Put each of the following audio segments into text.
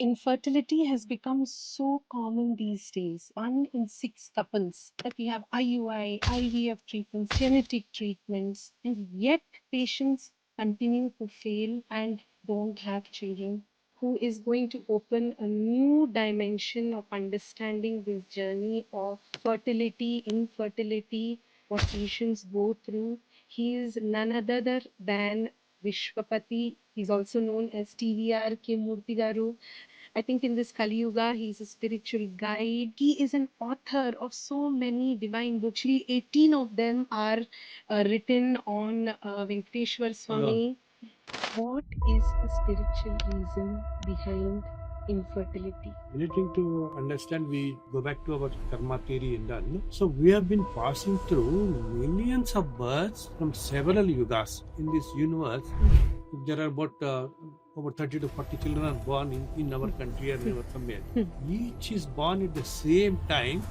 Infertility has become so common these days. 1 in 6 couples that we have IUI, IVF treatments, genetic treatments, and yet patients continue to fail and don't have children. Who is going to open a new dimension of understanding this journey of fertility, infertility, what patients go through. He is none other than Vishwapati. He's also known as TVRK Moorthigaru. I think in this Kalyuga, he's a spiritual guide. He is an author of so many divine books. Actually, 18 of them are written on Venkateshwar Swami. What is the spiritual reason behind infertility? Anything to understand, we go back to our karma theory and done. So we have been passing through millions of births from several yugas in this universe. There are about over 30 to 40 children are born in our country or in our somewhere. Each is born at the same time,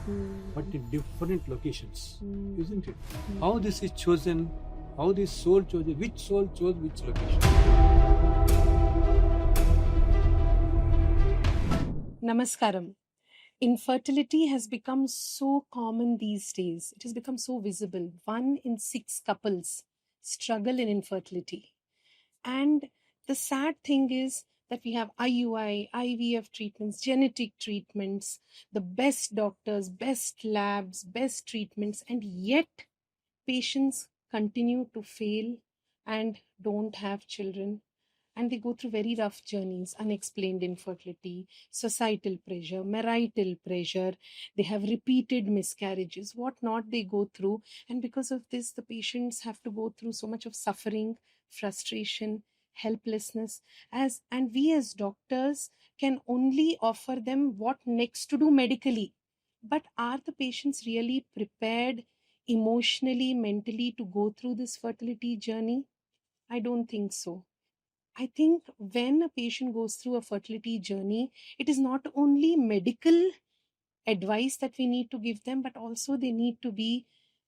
but in different locations, isn't it? How this is chosen, how this soul chose, which soul chose which location. Namaskaram. Infertility has become so common these days. It has become so visible. 1 in 6 couples struggle in infertility. And the sad thing is that we have IUI, IVF treatments, genetic treatments, the best doctors, best labs, best treatments, and yet patients continue to fail and don't have children. And they go through very rough journeys, unexplained infertility, societal pressure, marital pressure. They have repeated miscarriages, what not they go through. And because of this, the patients have to go through so much of suffering, frustration, helplessness. And we as doctors can only offer them what next to do medically. But are the patients really prepared emotionally, mentally to go through this fertility journey? I don't think so. I think when a patient goes through a fertility journey, it is not only medical advice that we need to give them, but also they need to be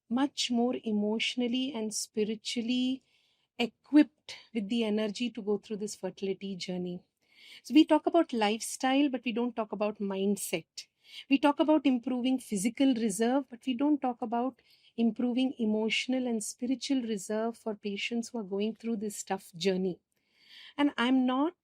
much more emotionally and spiritually equipped with the energy to go through this fertility journey. So we talk about lifestyle, but we don't talk about mindset. We talk about improving physical reserve, but we don't talk about improving emotional and spiritual reserve for patients who are going through this tough journey. And I'm not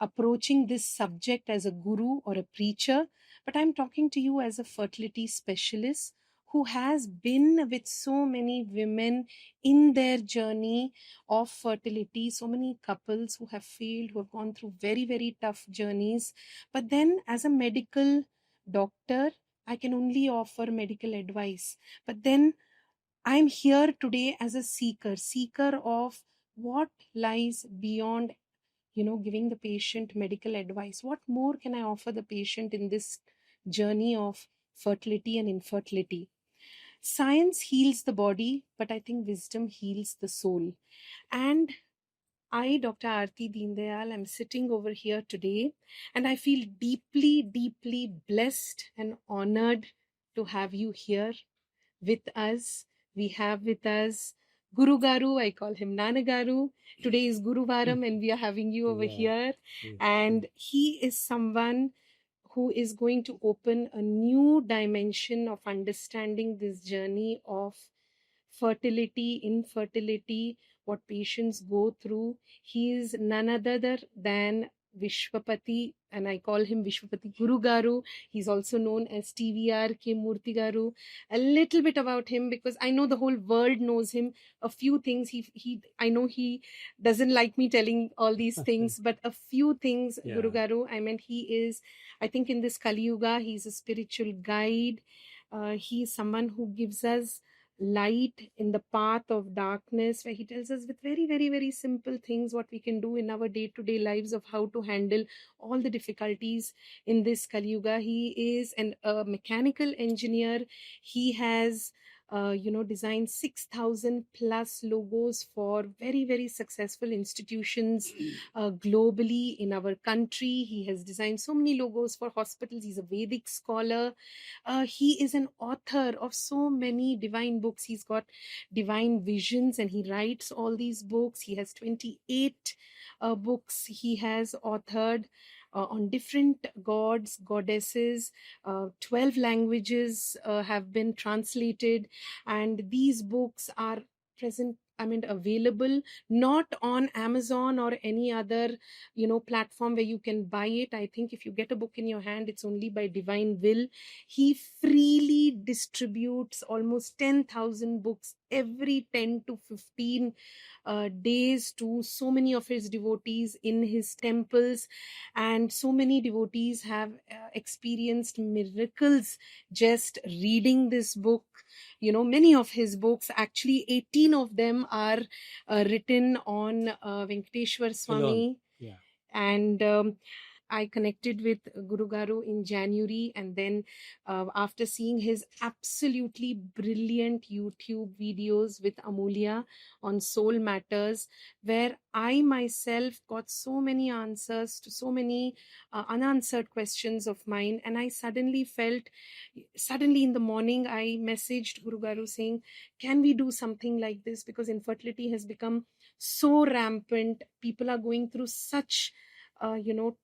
approaching this subject as a guru or a preacher, but I'm talking to you as a fertility specialist who has been with so many women in their journey of fertility, so many couples who have failed, who have gone through very, very tough journeys. But then as a medical doctor, I can only offer medical advice. But then I'm here today as a seeker of what lies beyond, giving the patient medical advice. What more can I offer the patient in this journey of fertility and infertility? Science heals the body, but I think wisdom heals the soul. And I, Dr. Aarti Deendayal, am sitting over here today, and I feel deeply, deeply blessed and honored to have you here with us. We have with us Gurugaru, I call him Nanagaru. Today is Gurubaram and we are having you over here. And he is someone who is going to open a new dimension of understanding this journey of fertility, infertility, what patients go through. He is none other than Vishwapati, and I call him Vishwapati Gurugaru. He's also known as TVRK Moorthigaru. A little bit about him, because I know the whole world knows him. A few things I know he doesn't like me telling all these things, but a few things, Gurugaru. He is, I think in this Kalyuga, he's a spiritual guide. He is someone who gives us light in the path of darkness, where he tells us with very, very, very simple things what we can do in our day-to-day lives, of how to handle all the difficulties in this Kalyuga. He is a mechanical engineer. He has designed 6,000 plus logos for very, very successful institutions globally in our country. He has designed so many logos for hospitals. He's a Vedic scholar. He is an author of so many divine books. He's got divine visions and he writes all these books. He has 28 books he has authored. on different gods, goddesses. 12 languages have been translated, and these books are available not on Amazon or any other platform where you can buy it. I think if you get a book in your hand, it's only by divine will. He freely distributes almost 10,000 books every 10 to 15 days to so many of his devotees in his temples, and so many devotees have experienced miracles just reading this book. Many of his books, actually 18 of them, are written on Venkateshwar Swami. Yeah. And I connected with Gurugaru in January, and then after seeing his absolutely brilliant YouTube videos with Amulya on soul matters, where I myself got so many answers to so many unanswered questions of mine, and I suddenly in the morning I messaged Gurugaru saying, can we do something like this? Because infertility has become so rampant. People are going through such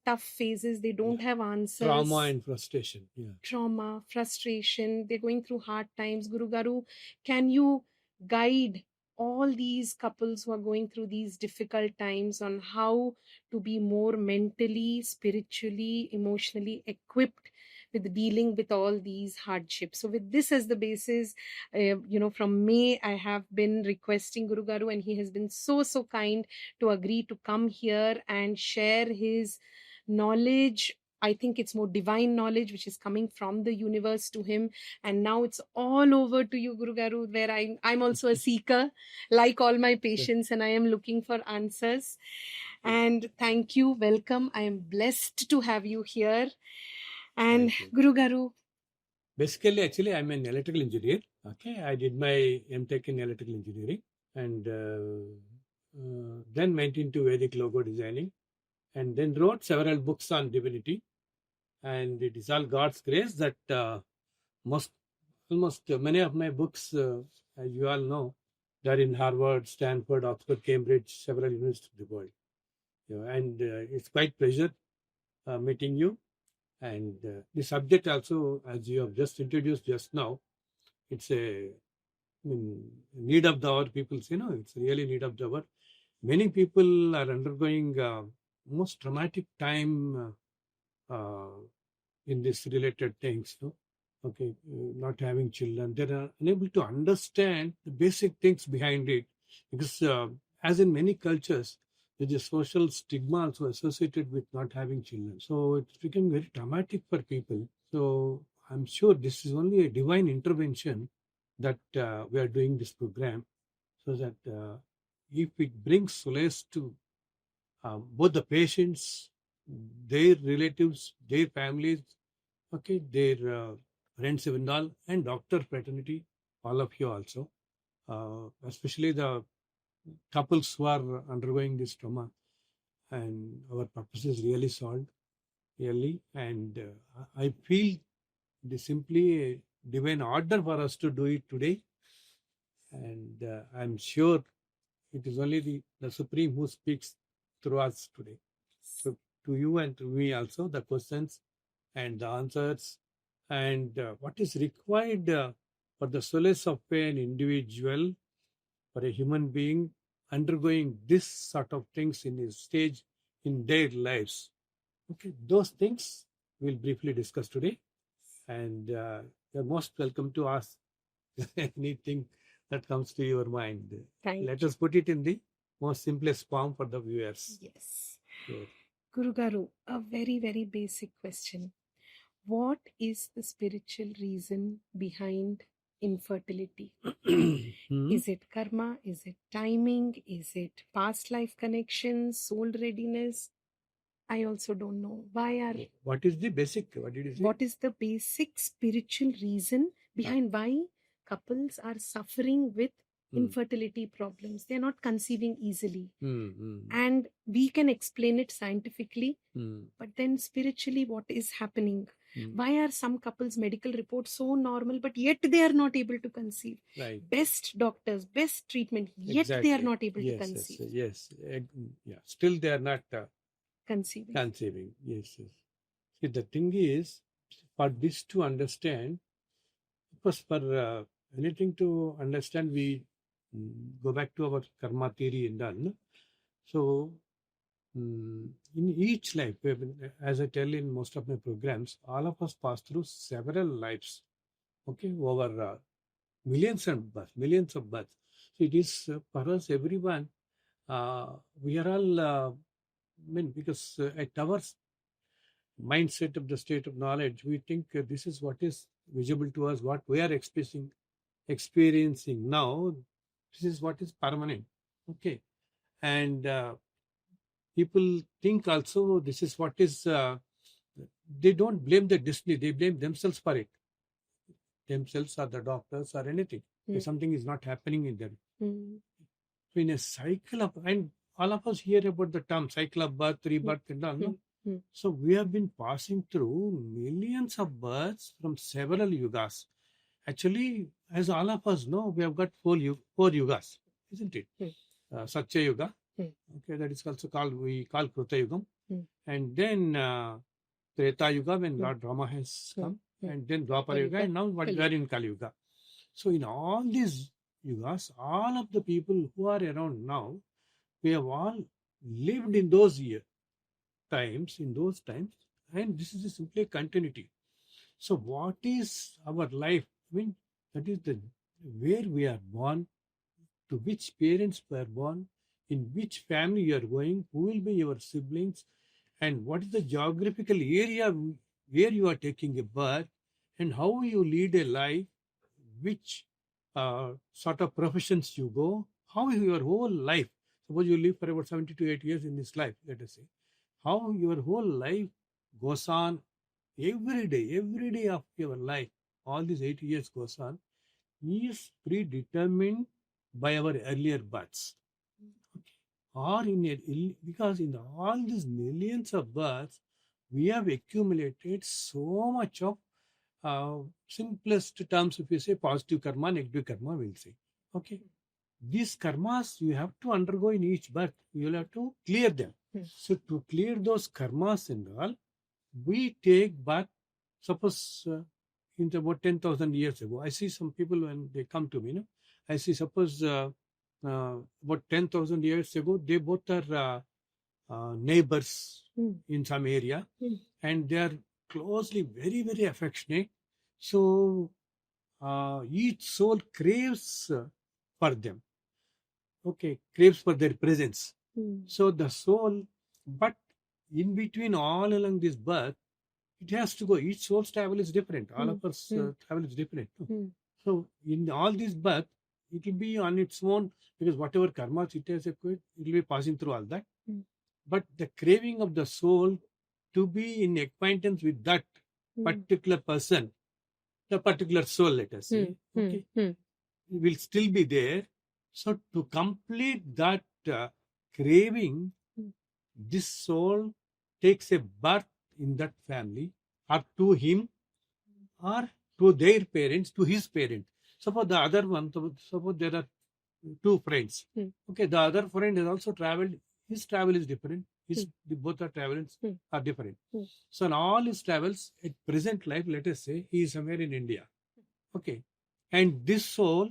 tough phases. They don't have answers. Trauma and frustration. Yeah. Trauma, frustration. They're going through hard times. Gurugaru, can you guide all these couples who are going through these difficult times on how to be more mentally, spiritually, emotionally equipped with dealing with all these hardships? So with this as the basis, from May, I have been requesting Gurugaru, and he has been so kind to agree to come here and share his knowledge. I think it's more divine knowledge which is coming from the universe to him. And now it's all over to you, Gurugaru, where I'm also a seeker, like all my patients, and I am looking for answers. And thank you. Welcome. I am blessed to have you here. And Gurugaru. Basically, actually, I'm an electrical engineer. Okay, I did my MTech in electrical engineering, and then went into Vedic logo designing, and then wrote several books on divinity. And it is all God's grace that almost many of my books, as you all know, they're in Harvard, Stanford, Oxford, Cambridge, several universities of the world. And it's quite pleasure meeting you. And the subject also, as you have just introduced just now, it's a need of the hour. People say, no, it's really need of the hour. Many people are undergoing most traumatic time in this related things. No? Okay, not having children. They are unable to understand the basic things behind it. Because as in many cultures, there's a social stigma also associated with not having children. So it's become very traumatic for people. So I'm sure this is only a divine intervention that we are doing this program, so that if it brings solace to both the patients, their relatives, their families, okay, their friends even all, and doctor fraternity, all of you also, especially the couples who are undergoing this trauma, and our purpose is really solved, really. And I feel it is simply a divine order for us to do it today. And I'm sure it is only the Supreme who speaks through us today. So to you and to me also, the questions and the answers, and what is required for the solace of an individual, for a human being undergoing this sort of things in his stage in their lives. Okay, those things we'll briefly discuss today. And you're most welcome to ask anything that comes to your mind. Let us put it in the most simplest form for the viewers. Yes. Sure. Gurugaru, a very, very basic question. What is the spiritual reason behind infertility? Is it karma? Is it timing? Is it past life connections, soul readiness? I also don't know. What is the basic? What did you say? What is the basic spiritual reason behind why couples are suffering with infertility problems? They're not conceiving easily. And we can explain it scientifically, but then spiritually, what is happening? Why are some couples' medical reports so normal, but yet they are not able to conceive? Right. Best doctors, best treatment, yet they are not able to conceive. Yes. Yeah. Still they are not Conceiving. Conceiving. Yes, yes. See, the thing is, for this to understand, because for anything to understand, we go back to our karma theory and done. So, in each life, as I tell in most of my programs, all of us pass through several lives, okay, over millions of births. So it is for us, everyone, we are all, because at our mindset of the state of knowledge, we think this is what is visible to us, what we are experiencing now. This is what is permanent, okay, and people think also this is what is. They don't blame the destiny; they blame themselves for it, themselves or the doctors or anything. If something is not happening in them. So in a cycle of, and all of us hear about the term cycle of birth, rebirth, and all. No? So we have been passing through millions of births from several yugas. Actually, as all of us know, we have got four yugas, isn't it? Satya Yuga, okay, that is also called, we call Kruta Yugam. And then Treta Yuga, when Lord Rama has come, and then Dwapara Yuga, and now what we are in Kalyuga. So in all these yugas, all of the people who are around now, we have all lived in those times, and this is simply a continuity. So what is our life? I mean, that is the where we are born, to which parents were born, in which family you are going, who will be your siblings, and what is the geographical area where you are taking a birth, and how you lead a life, which sort of professions you go, how your whole life, suppose you live for about 70 to 8 years in this life, let us say, how your whole life goes on every day of your life, all these 8 years goes on, is predetermined by our earlier births. Or because in all these millions of births, we have accumulated so much of simplest terms, if you say positive karma, negative karma, we'll say. Okay. These karmas you have to undergo in each birth. You will have to clear them. So to clear those karmas and all, we take birth. Suppose in about 10,000 years ago, I see some people when they come to me, I see, suppose about 10,000 years ago, they both are neighbors in some area, and they are closely, very, very affectionate. So each soul craves for them. Okay, craves for their presence. So the soul, but in between, all along this birth, it has to go. Each soul's travel is different. All of us travel is different. So in all this birth, it will be on its own, because whatever karmas it has acquired, it will be passing through all that. But the craving of the soul to be in acquaintance with that particular person, the particular soul, let us say, okay, will still be there. So to complete that craving, this soul takes a birth in that family, or to him, or to their parents, to his parents. Suppose the other one, suppose there are two friends. Okay, the other friend has also traveled. His travel is different. Both are travels are different. So in all his travels, at present life, let us say, he is somewhere in India. Okay. And this soul,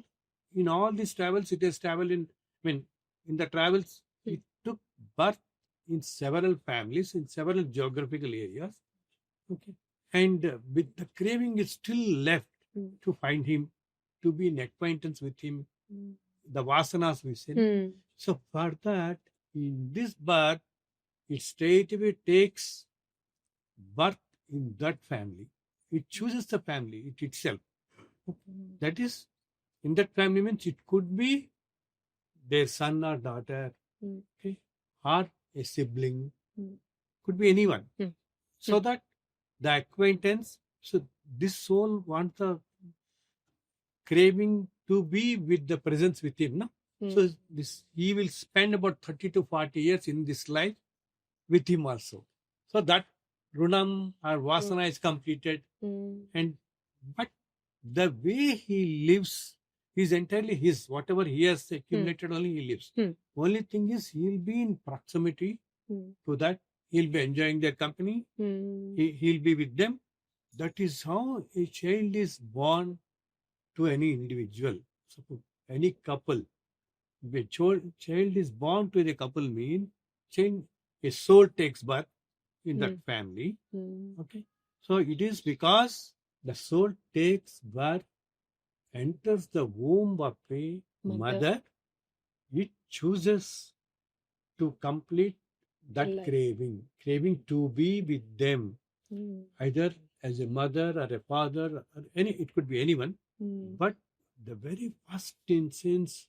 in all these travels, it has traveled in the travels, it took birth in several families, in several geographical areas. Okay. And with the craving is still left to find him, to be in acquaintance with him, the vasanas we say. So for that, in this birth, it straightway takes birth in that family. It chooses the family, it itself. That is, in that family means it could be their son or daughter, okay, or a sibling, could be anyone. So that the acquaintance, so this soul wants the craving to be with the presence with him. No? So this, he will spend about 30 to 40 years in this life with him also. So that runam or vasana is completed. But the way he lives is entirely his. Whatever he has accumulated, only he lives. Only thing is, he will be in proximity to that He'll be enjoying their company. He'll be with them. That is how a child is born to any individual. Suppose any couple. If a child is born to a couple mean a soul takes birth in that family. Okay. So it is because the soul takes birth, enters the womb of a mother, it chooses to complete that craving to be with them, either as a mother or a father, or it could be anyone. But the very first instance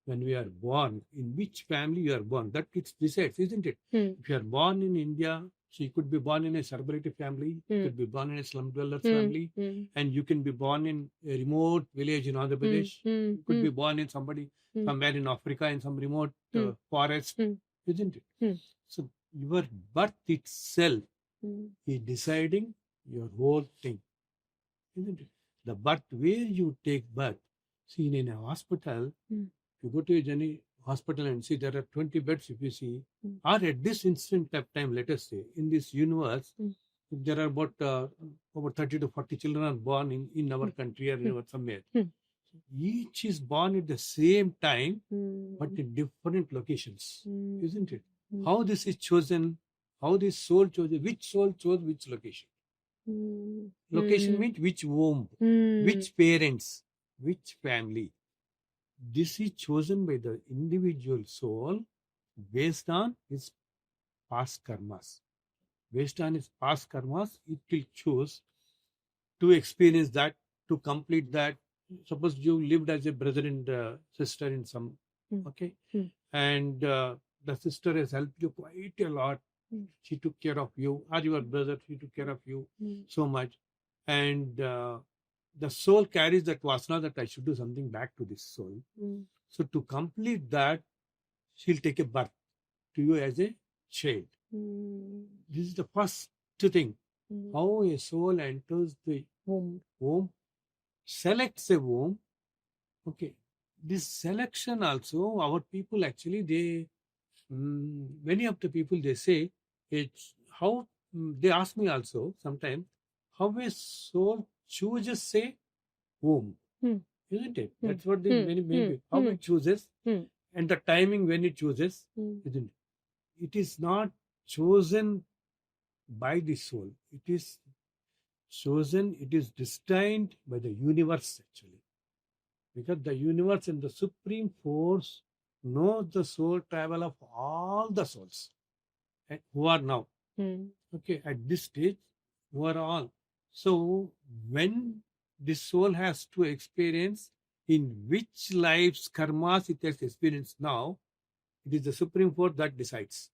when we are born, in which family you are born, that it decides, isn't it? If you are born in India, so you could be born in a celebrity family, you could be born in a slum dwellers family, and you can be born in a remote village in Andhra Pradesh. You could be born in somewhere in Africa, in some remote forest, isn't it? So your birth itself is deciding your whole thing, isn't it? The birth where you take birth. See, in a hospital, if you go to any hospital and see there are 20 beds, if you see, or at this instant of time, let us say, in this universe, there are about over 30 to 40 children are born in our country or somewhere. Each is born at the same time, but in different locations, isn't it? How this is chosen, how this soul chosen, which soul chose which location? Location means which womb, which parents, which family. This is chosen by the individual soul based on his past karmas. Based on his past karmas, it will choose to experience that, to complete that. Suppose you lived as a brother and sister in some, okay, and the sister has helped you quite a lot. She took care of you, or your brother, she took care of you so much. And the soul carries that vasana that I should do something back to this soul. So to complete that, she'll take a birth to you as a child. This is the first thing. How a soul enters the womb, selects a womb. Okay. This selection also, our people actually, many of the people, they say, it's how, they ask me also sometimes, how a soul chooses, say, womb. Isn't it? That's what they maybe how it chooses and the timing when it chooses, isn't it? It is not chosen by the soul. It is chosen, it is destined by the universe actually. Because the universe and the supreme force knows the soul travel of all the souls who are now. Okay, at this stage, who are all. So when this soul has to experience in which life's karmas it has experienced now, it is the supreme force that decides.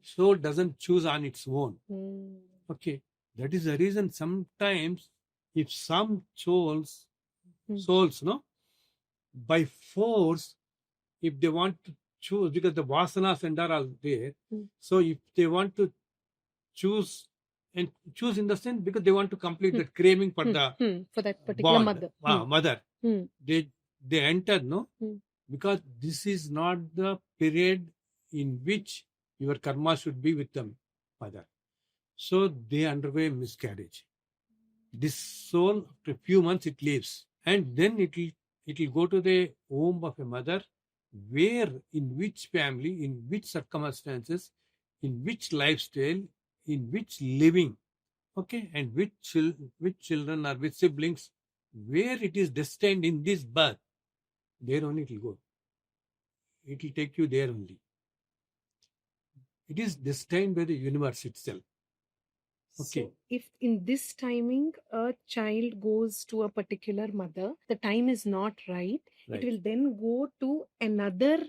Soul doesn't choose on its own. Okay, that is the reason sometimes if some souls, no, by force, if they want to choose, because the vasanas and are all there, so if they want to choose, and choose in the sense because they want to complete that craving for the for that particular bond, mother. They enter, no? Because this is not the period in which your karma should be with the mother. So they undergo a miscarriage. This soul, after a few months, it leaves. And then it will go to the womb of a mother, where, in which family, in which circumstances, in which lifestyle, in which living, okay, and which children or which siblings, where it is destined in this birth, there only it will go. It will take you there only. It is destined by the universe itself. Okay. So if in this timing a child goes to a particular mother, the time is not right. It will then go to another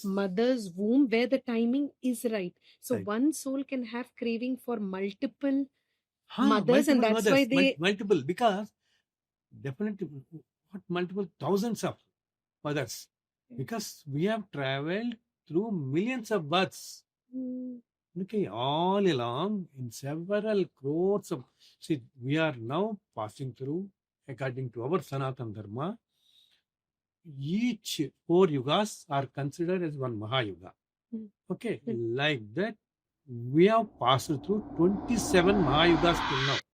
mother's womb where the timing is right. So one soul can have craving for multiple mothers, and that's why they multiple, because definitely what multiple thousands of mothers, because we have traveled through millions of births. Okay, all along in several crores of. See, we are now passing through, according to our Sanatana Dharma, each 4 yugas are considered as one Mahayuga. Okay, like that, we have passed through 27 Mahayugas till now.